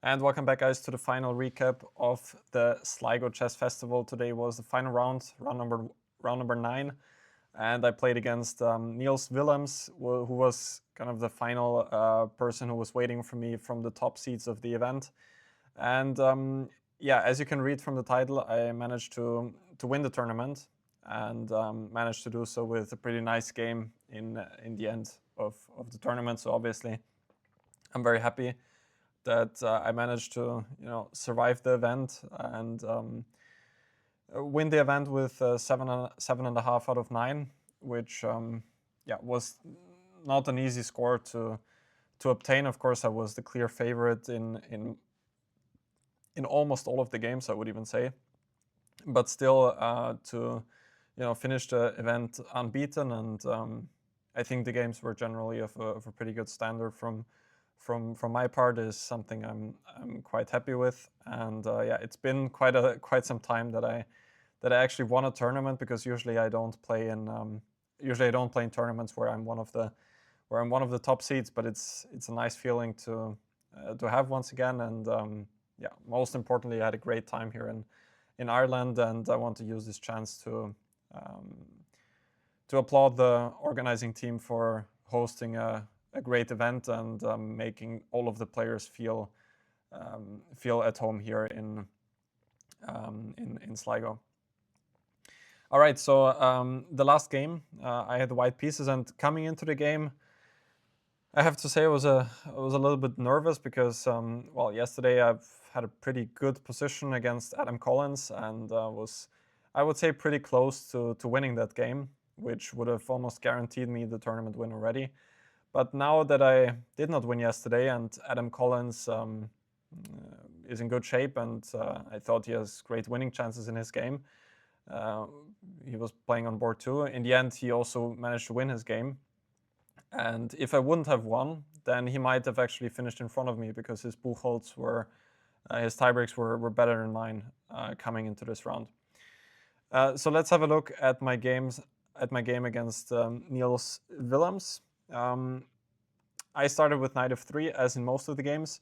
And welcome back, guys, to the final recap of the Sligo Chess Festival. Today was the final round number 9, and I played against Niels Willems, who was kind of the final person who was waiting for me from the top seeds of the event. And yeah, as you can read from the title, I managed to win the tournament, and managed to do so with a pretty nice game in the end of the tournament. So obviously, I'm very happy that I managed to survive the event and win the event with 7.5 out of 9, which yeah, was not an easy score to obtain. Of course, I was the clear favorite in almost all of the games, I would even say, but still to finish the event unbeaten, and I think the games were generally of a pretty good standard from my part, is something I'm quite happy with. And yeah, it's been quite some time that I actually won a tournament, because usually I don't play in tournaments where I'm one of the top seeds. But it's a nice feeling to have once again. And yeah, most importantly, I had a great time here in Ireland, and I want to use this chance to applaud the organizing team for hosting a great event and making all of the players feel at home here in Sligo. All right, so the last game, I had the white pieces, and coming into the game, I have to say I was a little bit nervous, because well, yesterday I've had a pretty good position against Adam Collins, and was, I would say, pretty close to winning that game, which would have almost guaranteed me the tournament win already. But now that I did not win yesterday, and Adam Collins is in good shape, and I thought he has great winning chances in his game. He was playing on board 2. In the end, he also managed to win his game. And if I wouldn't have won, then he might have actually finished in front of me, because his Buchholz were, his tiebreaks were better than mine coming into this round. So let's have a look at my game against Niels Willems. I started with knight f3, as in most of the games.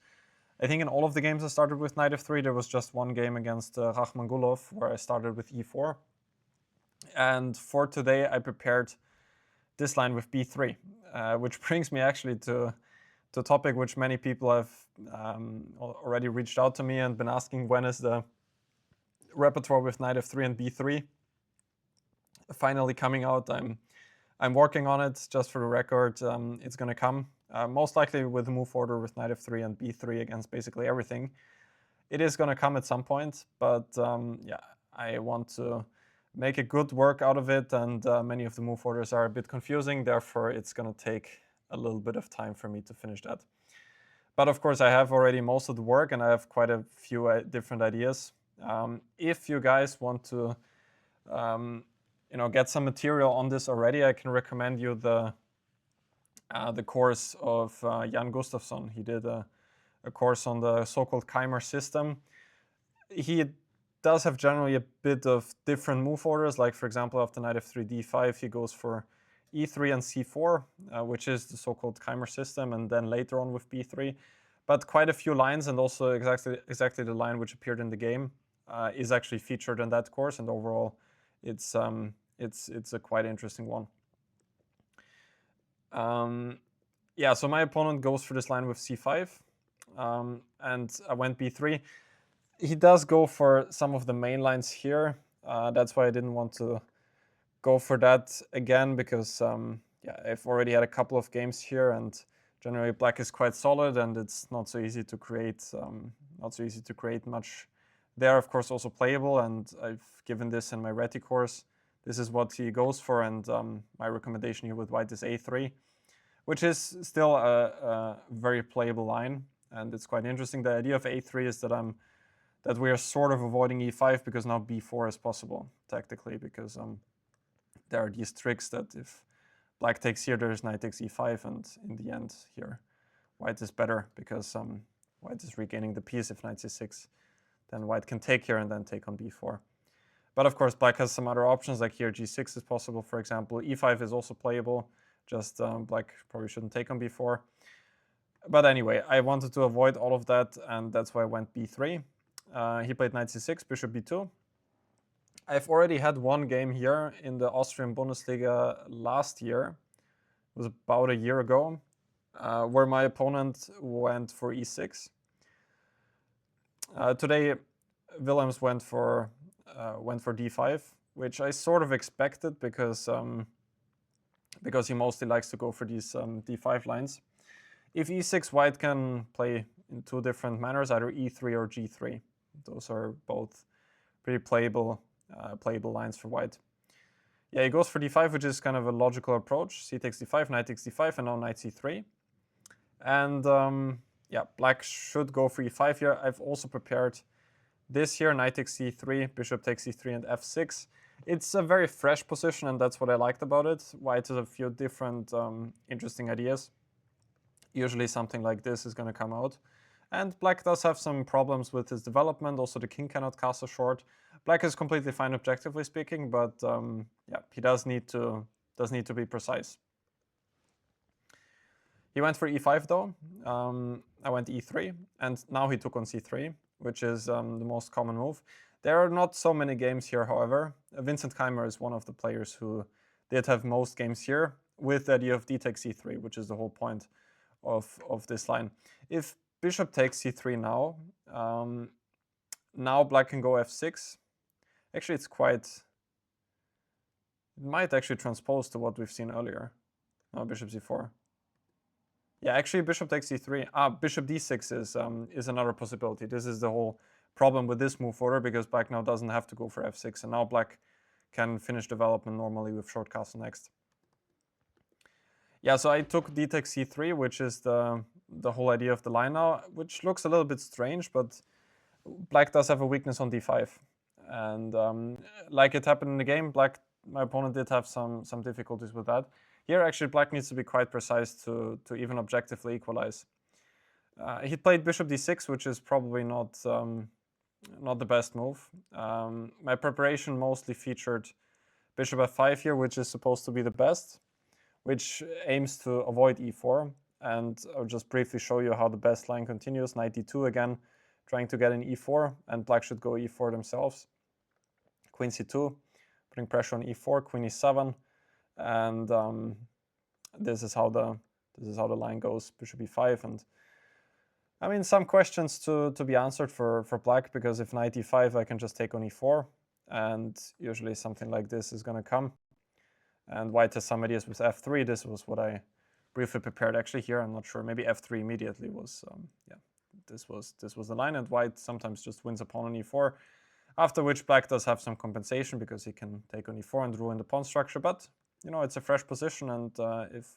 I think in all of the games I started with knight f3. There was just one game against Rachmaninoff where I started with e4. And for today, I prepared this line with b3, which brings me actually to a topic which many people have already reached out to me and been asking, when is the repertoire with knight f3 and b3 finally coming out. I'm working on it, just for the record. It's going to come, most likely with a move order with knight f3 and b3 against basically everything. It is going to come at some point, but yeah, I want to make a good work out of it, and many of the move orders are a bit confusing. Therefore, it's going to take a little bit of time for me to finish that. But of course, I have already most of the work, and I have quite a few different ideas. If you guys want to get some material on this already, I can recommend you the course of Jan Gustafsson. He did a course on the so-called Keimer system. He does have generally a bit of different move orders. Like, for example, after knight f3, d5, he goes for e3 and c4, which is the so-called Keimer system, and then later on with b3. But quite a few lines, and also exactly the line which appeared in the game, is actually featured in that course, and overall, it's a quite interesting one. Yeah, so my opponent goes for this line with c5, and I went b3. He does go for some of the main lines here. That's why I didn't want to go for that again, because yeah, I've already had a couple of games here, and generally black is quite solid, and it's not so easy to create much there. Of course, also playable, and I've given this in my Reti course. This is what he goes for, and my recommendation here with white is a3, which is still a very playable line, and it's quite interesting. The idea of a3 is that we are sort of avoiding e5, because now b4 is possible tactically, because there are these tricks that if black takes here, there's knight takes e5, and in the end here, white is better, because white is regaining the piece. If knight c6, then white can take here and then take on b4. But of course, black has some other options, like here g6 is possible, for example. e5 is also playable, just black probably shouldn't take on b4. But anyway, I wanted to avoid all of that, and that's why I went b3. He played knight c6, bishop b2. I've already had one game here in the Austrian Bundesliga last year. It was about a year ago, where my opponent went for e6. Today, Willems went for d5, which I sort of expected because he mostly likes to go for these d5 lines. If e6, white can play in two different manners, either e3 or g3. Those are both pretty playable lines for white. Yeah, he goes for d5, which is kind of a logical approach. C takes d5, knight takes d5, and now knight c3. And yeah, black should go for e5 here. I've also prepared this here, knight takes c3, bishop takes c3, and f6. It's a very fresh position, and that's what I liked about it. White has a few different interesting ideas. Usually something like this is going to come out. And black does have some problems with his development. Also, the king cannot castle short. Black is completely fine objectively speaking, but yeah, he does need to be precise. He went for e5 though. I went e3, and now he took on c3, which is the most common move. There are not so many games here, however. Vincent Keimer is one of the players who did have most games here with the idea of d takes c3, which is the whole point of this line. If bishop takes c3 now, now black can go f6. Actually, it might actually transpose to what we've seen earlier. No, bishop c4. Yeah, actually, bishop takes c3. Bishop d6 is another possibility. This is the whole problem with this move order, because black now doesn't have to go for f6, and now black can finish development normally with short castle next. Yeah, so I took d takes c3, which is the whole idea of the line now, which looks a little bit strange, but black does have a weakness on d5. And like it happened in the game, my opponent did have some difficulties with that. Here, actually, black needs to be quite precise to even objectively equalize. He played bishop d6, which is probably not the best move. My preparation mostly featured bishop f5 here, which is supposed to be the best, which aims to avoid e4. And I'll just briefly show you how the best line continues. Knight d2 again, trying to get an e4, and black should go e4 themselves. Queen c2, putting pressure on e4, queen e7, and this is how the line goes. Bishop e5, and I mean, some questions to be answered for black, because if knight e5, I can just take on e4, and usually something like this is going to come. And white has some ideas with f3. This was what I briefly prepared actually here. I'm not sure. Maybe f3 immediately was, yeah, this was the line, and white sometimes just wins a pawn on e4. After which black does have some compensation, because he can take on e4 and ruin the pawn structure. But you know, it's a fresh position, and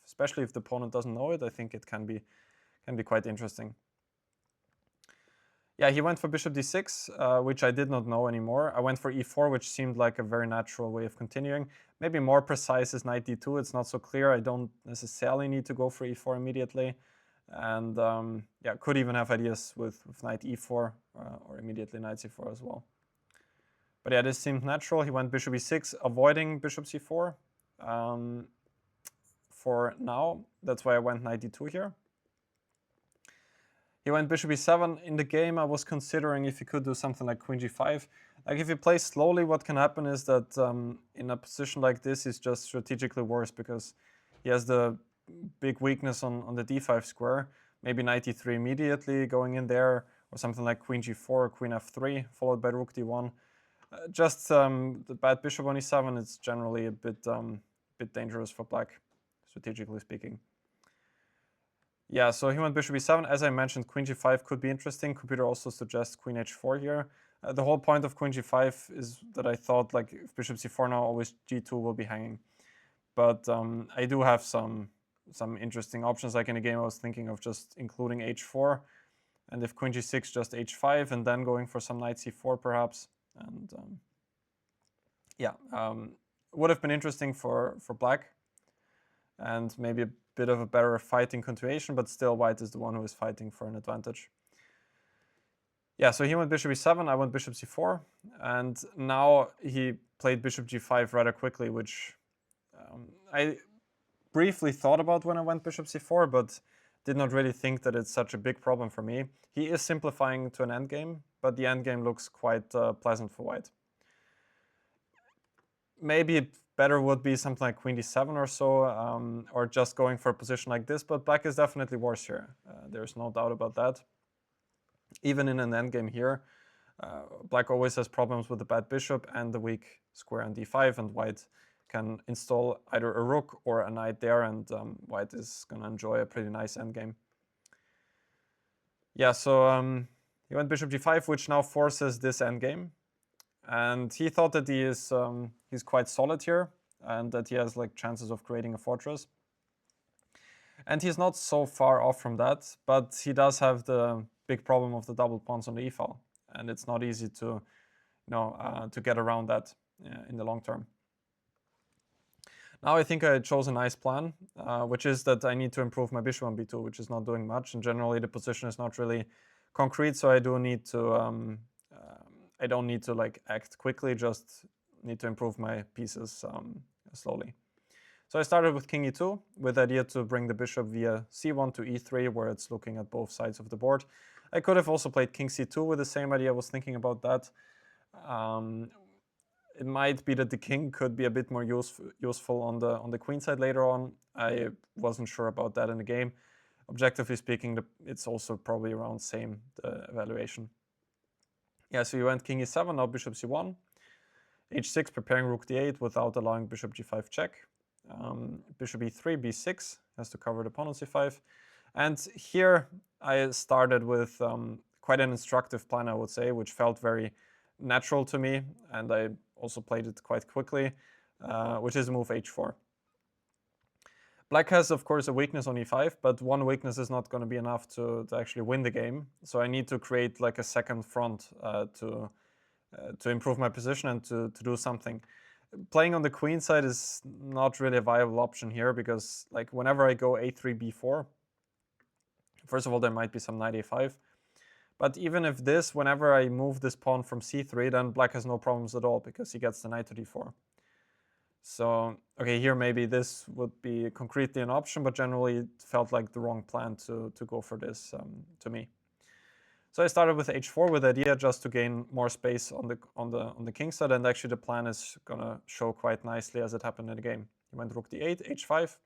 especially if the opponent doesn't know it, I think it can be quite interesting. Yeah, he went for bishop d6, which I did not know anymore. I went for e4, which seemed like a very natural way of continuing. Maybe more precise is knight d2. It's not so clear. I don't necessarily need to go for e4 immediately. And yeah, could even have ideas with knight e4 or immediately knight c4 as well. But yeah, this seemed natural. He went bishop e6, avoiding bishop c4 for now. That's why I went knight d2 here. He went bishop e7. In the game, I was considering if he could do something like queen g5. Like, if he plays slowly, what can happen is that in a position like this, he's just strategically worse, because he has the big weakness on the d5 square. Maybe knight e3 immediately going in there, or something like queen g4 or queen f3, followed by rook d1. Just the bad bishop on e7 is generally a bit dangerous for black, strategically speaking. Yeah, so he went bishop e7. As I mentioned, queen g5 could be interesting. Computer also suggests queen h4 here. The whole point of queen g5 is that I thought, like, if bishop c4 now, always g2 will be hanging. But I do have some interesting options. Like in the game, I was thinking of just including h4, and if queen g6, just h5, and then going for some knight c4 perhaps. And yeah, would have been interesting for black, and maybe a bit of a better fighting continuation, but still white is the one who is fighting for an advantage. Yeah, so he went bishop e7, I went bishop c4, and now he played bishop g5 rather quickly, which I briefly thought about when I went bishop c4, but did not really think that it's such a big problem for me. He is simplifying to an endgame, but the endgame looks quite pleasant for white. Maybe better would be something like queen d7 or so, or just going for a position like this, but black is definitely worse here. There's no doubt about that. Even in an endgame here, black always has problems with the bad bishop and the weak square on d5, and white can install either a rook or a knight there, and white is going to enjoy a pretty nice endgame. Yeah, so he went bishop g5, which now forces this endgame. And he thought that he is he's quite solid here, and that he has like chances of creating a fortress. And he's not so far off from that, but he does have the big problem of the double pawns on the e-file, and it's not easy to, to get around that in the long term. Now I think I chose a nice plan, which is that I need to improve my bishop on b2, which is not doing much, and generally the position is not really concrete, so I do need to. I don't need to like act quickly, just need to improve my pieces slowly. So I started with king e2 with the idea to bring the bishop via c1 to e3, where it's looking at both sides of the board. I could have also played king c2 with the same idea. I was thinking about that. It might be that the king could be a bit more useful on the queen side later on. I wasn't sure about that in the game. Objectively speaking, it's also probably around same the evaluation. Yeah, so you went king e7, now bishop c1, h6, preparing rook d8 without allowing bishop g5 check. Bishop e3, b6 has to cover the pawn on c5. And here I started with quite an instructive plan, I would say, which felt very natural to me, and I also played it quite quickly, which is move h4. Black has, of course, a weakness on e5, but one weakness is not going to be enough to actually win the game. So I need to create like a second front to improve my position and to do something. Playing on the queen side is not really a viable option here, because like whenever I go a3, b4, first of all, there might be some knight a5. But even if whenever I move this pawn from c3, then black has no problems at all, because he gets the knight to d4. So, okay, here maybe this would be concretely an option, but generally it felt like the wrong plan to go for this to me. So I started with h4 with the idea just to gain more space on the king side, and actually the plan is gonna show quite nicely as it happened in the game. He went rook d8, h5,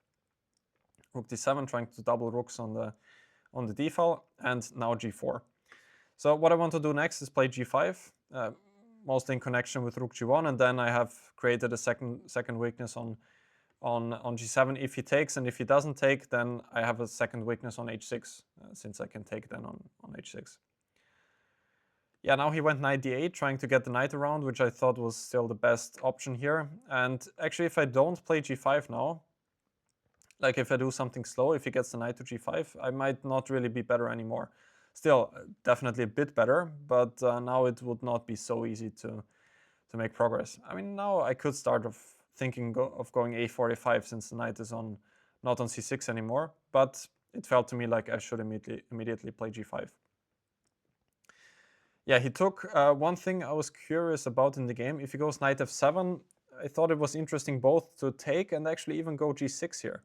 rook d7, trying to double rooks on the d-file, and now g4. So what I want to do next is play g5, mostly in connection with rook g1, and then I have created a second weakness on g7 if he takes, and if he doesn't take, then I have a second weakness on h6, since I can take then on h6. Yeah, now he went knight d8, trying to get the knight around, which I thought was still the best option here. And actually, if I don't play g5 now, like if I do something slow, if he gets the knight to g5, I might not really be better anymore. Still, definitely a bit better, but now it would not be so easy to make progress. I mean, now I could start thinking of going a4, a5, since the knight is not on c6 anymore, but it felt to me like I should immediately play g5. Yeah, he took one thing I was curious about in the game. If he goes knight f7, I thought it was interesting both to take and actually even go g6 here.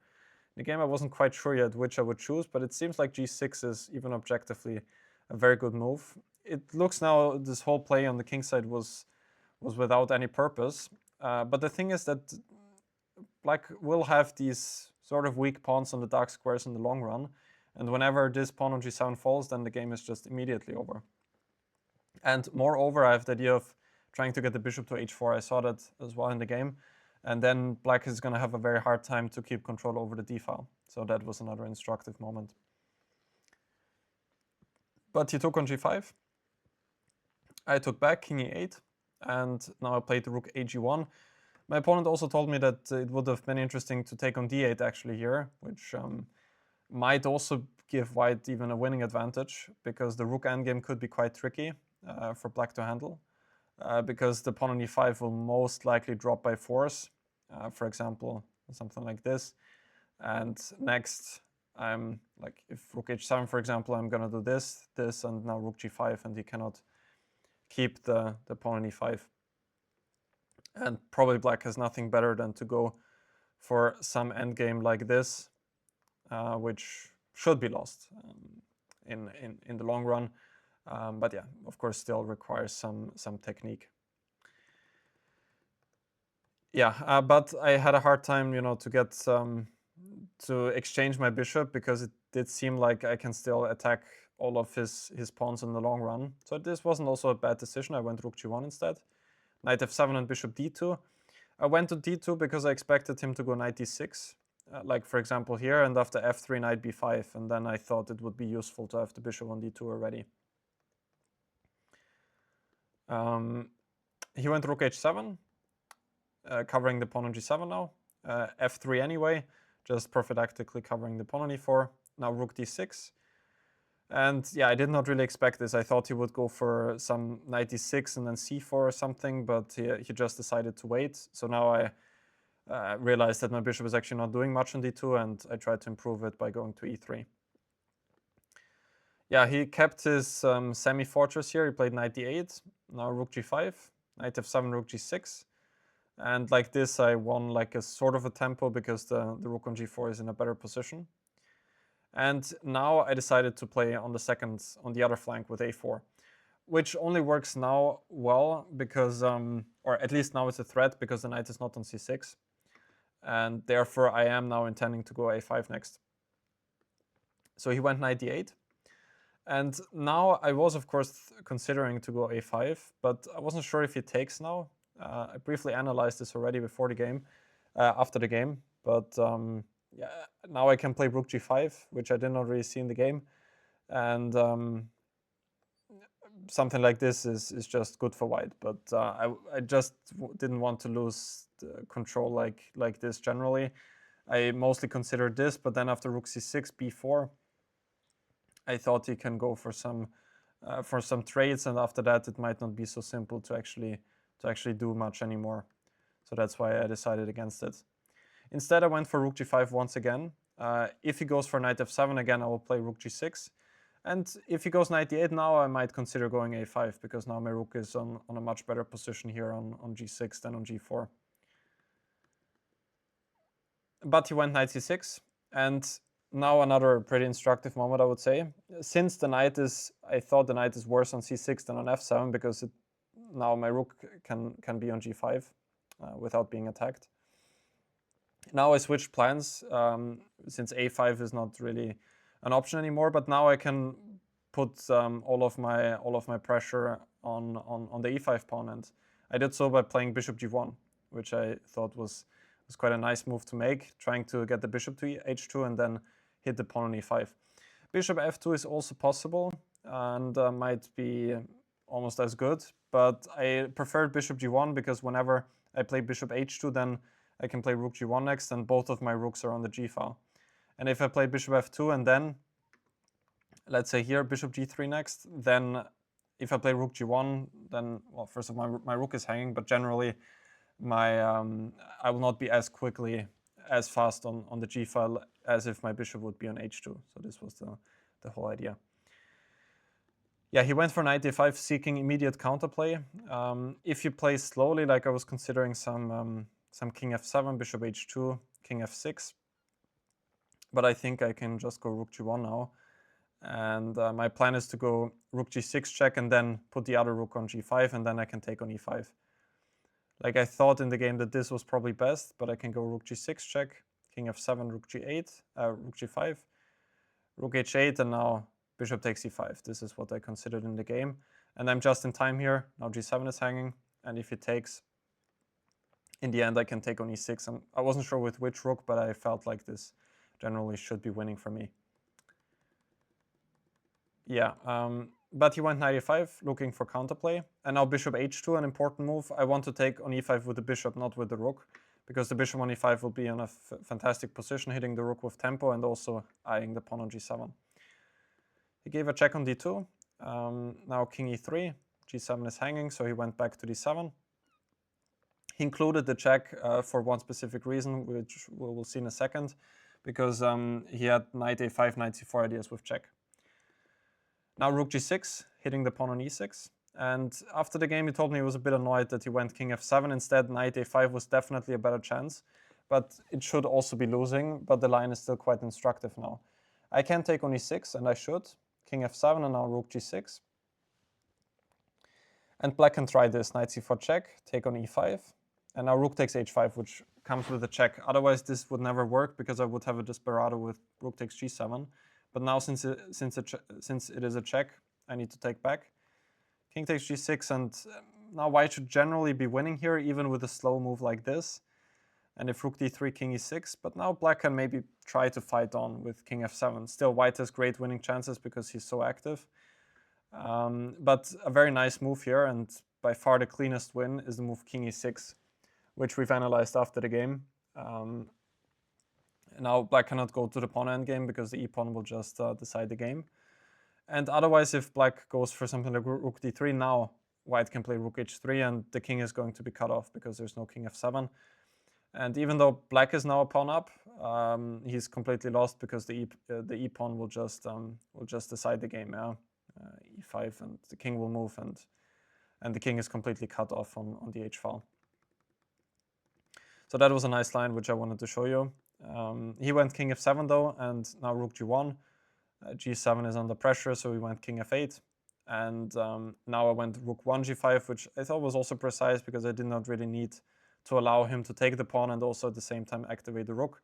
In the game, I wasn't quite sure yet which I would choose, but it seems like g6 is even objectively a very good move. It looks now this whole play on the king side was without any purpose. But the thing is that black will have these sort of weak pawns on the dark squares in the long run. And whenever this pawn on g7 falls, then the game is just immediately over. And moreover, I have the idea of trying to get the bishop to h4. I saw that as well in the game. And then black is going to have a very hard time to keep control over the d-file. So that was another instructive moment. But he took on g5. I took back, king e8. And now I played the rook ag1. My opponent also told me that it would have been interesting to take on d8 actually here, which might also give white even a winning advantage, because the rook endgame could be quite tricky for black to handle. Because the pawn on e5 will most likely drop by force, for example, something like this. And next, I'm like, if rook h7, for example, I'm going to do this, and now rook g5, and he cannot keep the pawn on e5. And probably black has nothing better than to go for some endgame like this, which should be lost in the long run. But yeah, of course, still requires some technique. Yeah, but I had a hard time, to get to exchange my bishop, because it did seem like I can still attack all of his pawns in the long run. So this wasn't also a bad decision. I went rook g1 instead. Knight f7 and bishop d2. I went to d2 because I expected him to go knight d6, like for example here, and after f3 knight b5, and then I thought it would be useful to have the bishop on d2 already. He went rook h7, covering the pawn on g7 now. f3 anyway, just prophylactically covering the pawn on e4. Now rook d6. And yeah, I did not really expect this. I thought he would go for some knight d6 and then c4 or something, but he just decided to wait. So now I realized that my bishop is actually not doing much on d2, and I tried to improve it by going to e3. Yeah, he kept his semi-fortress here. He played knight d8, now rook g5, knight f7, rook g6. And like this, I won like a sort of a tempo because the rook on g4 is in a better position. And now I decided to play on the other flank with a4, which only works now well because, or at least now it's a threat because the knight is not on c6. And therefore I am now intending to go a5 next. So he went knight d8. And now I was, of course, considering to go a5, but I wasn't sure if he takes now. I briefly analyzed this already before the game, after the game, but yeah, now I can play rook g5, which I did not really see in the game, and something like this is just good for white. But I just didn't want to lose the control like this generally. I mostly considered this, but then after rook c6, b4, I thought he can go for some trades, and after that it might not be so simple to actually do much anymore. So that's why I decided against it. Instead, I went for rook g5 once again. If he goes for knight f7 again, I will play rook g6. And if he goes knight d8 now, I might consider going a5, because now my rook is on a much better position here on g6 than on g4. But he went knight c6, and now another pretty instructive moment, I would say. Since I thought the knight is worse on c6 than on f7, because now my rook can be on g5 without being attacked. Now I switched plans, since a5 is not really an option anymore, but now I can put all of my pressure on the e5 pawn, and I did so by playing bishop g1, which I thought was quite a nice move to make, trying to get the bishop to h2 and then hit the pawn on e5. Bishop f2 is also possible and might be almost as good, but I preferred bishop g1 because whenever I play bishop h2, then I can play rook g1 next, and both of my rooks are on the g file. And if I play bishop f2 and then, let's say here, bishop g3 next, then if I play rook g1, then, well, first of all, my rook is hanging, but generally I will not be as fast on the g file as if my bishop would be on h2. So this was the whole idea. Yeah, he went for knight d5, seeking immediate counterplay. If you play slowly, like I was considering some king f7, bishop h2, king f6. But I think I can just go rook g1 now. And my plan is to go rook g6 check and then put the other rook on g5, and then I can take on e5. Like I thought in the game that this was probably best, but I can go rook g6 check, king f7, rook g8, rook g5, rook h8, and now bishop takes e5. This is what I considered in the game. And I'm just in time here. Now g7 is hanging, and if he takes, in the end I can take on e6. And I wasn't sure with which rook, but I felt like this generally should be winning for me. Yeah, but he went knight e5, looking for counterplay. And now bishop h2, an important move. I want to take on e5 with the bishop, not with the rook, because the bishop on e5 will be in a fantastic position, hitting the rook with tempo and also eyeing the pawn on g7. He gave a check on d2. Now king e3, g7 is hanging, so he went back to d7. He included the check for one specific reason, which we will see in a second, because he had knight a5, knight c4 ideas with check. Now rook g6, hitting the pawn on e6. And after the game, he told me he was a bit annoyed that he went king f7 instead. Knight a5 was definitely a better chance, but it should also be losing, but the line is still quite instructive now. I can take on e6, and I should. King f7, and now rook g6. And black can try this, knight c4 check, take on e5. And now rook takes h5, which comes with a check. Otherwise, this would never work, because I would have a desperado with rook takes g7. But now, since it is a check, I need to take back. King takes g6, and now white should generally be winning here, even with a slow move like this. And if rook d3, king e6, but now black can maybe try to fight on with king f7. Still, white has great winning chances because he's so active. But a very nice move here, and by far the cleanest win is the move king e6, which we've analyzed after the game. Now black cannot go to the pawn endgame because the e-pawn will just decide the game. And otherwise, if black goes for something like rook d3, now white can play rook h3, and the king is going to be cut off because there's no king f7. And even though black is now a pawn up, he's completely lost because the e-pawn will just decide the game. Yeah, e5, and the king will move, and the king is completely cut off on the h file. So that was a nice line which I wanted to show you. He went king f7 though, and now rook g1. G7 is under pressure, so we went king f8. And now I went rook 1 g5, which I thought was also precise because I did not really need to allow him to take the pawn and also at the same time activate the rook.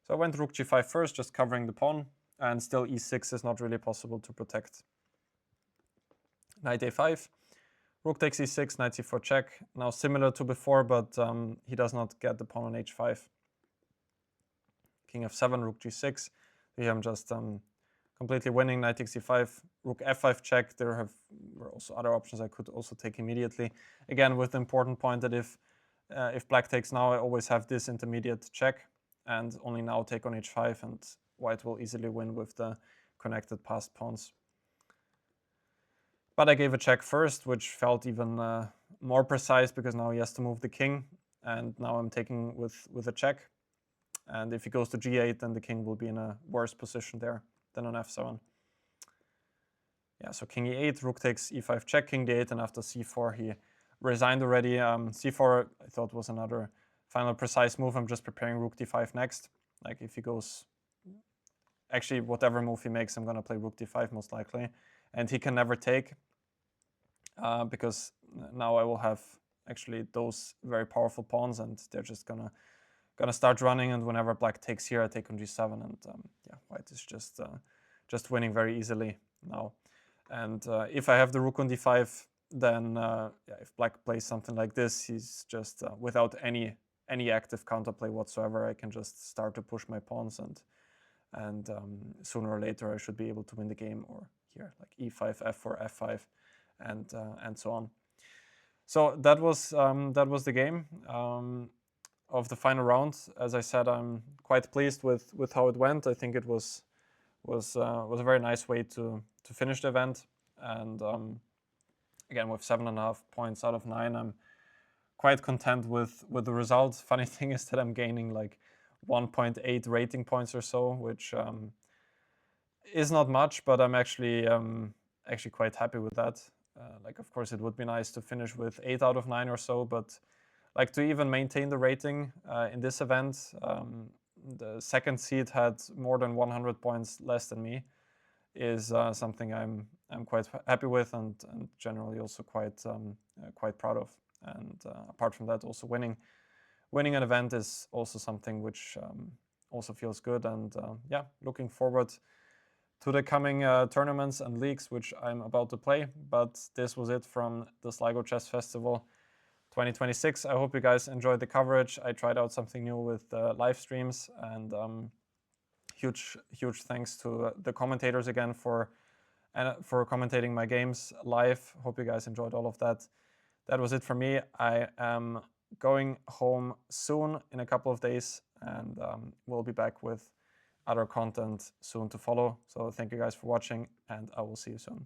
So I went rook g5 first, just covering the pawn, and still e6 is not really possible to protect. Knight a5, rook takes e6, knight c4 check. Now similar to before, but he does not get the pawn on h5. King f7, rook g6. Here I'm just completely winning. Knight takes e5, rook f5 check. There were also other options I could also take immediately. Again, with the important point that if black takes now, I always have this intermediate check, and only now take on h5, and white will easily win with the connected passed pawns. But I gave a check first, which felt even more precise because now he has to move the king, and now I'm taking with a check. And if he goes to g8, then the king will be in a worse position there than on f7. Yeah, so king e8, rook takes e5 check, king d8, and after c4 he resigned already. C4 I thought was another final precise move. I'm just preparing rook d5 next. Like if he goes, actually whatever move he makes, I'm gonna play rook d5 most likely. And he can never take because now I will have actually those very powerful pawns, and they're just gonna start running. And whenever black takes here, I take on g7, and yeah, white is just winning very easily now. And if I have the rook on d5, then yeah, if black plays something like this, he's just without any active counterplay whatsoever, I can just start to push my pawns, and sooner or later I should be able to win the game. Or here, like e5, f4, f5, and so on. So that was the game of the final round. As I said, I'm quite pleased with how it went. I think it was a very nice way to finish the event. And again, with 7.5 points out of 9, I'm quite content with the result. Funny thing is that I'm gaining like 1.8 rating points or so, which is not much, but I'm actually quite happy with that. Like, of course, it would be nice to finish with 8 out of 9 or so, but like to even maintain the rating in this event, the second seed had more than 100 points less than me, is something I'm quite happy with, and generally also quite proud of. And apart from that, also winning an event is also something which also feels good. And yeah, looking forward to the coming tournaments and leagues which I'm about to play. But this was it from the Sligo Chess Festival 2026. I hope you guys enjoyed the coverage. I tried out something new with live streams, and huge thanks to the commentators again for commentating my games live. Hope you guys enjoyed all of that. That was it for me. I am going home soon in a couple of days, and we'll be back with other content soon to follow. So thank you guys for watching, and I will see you soon.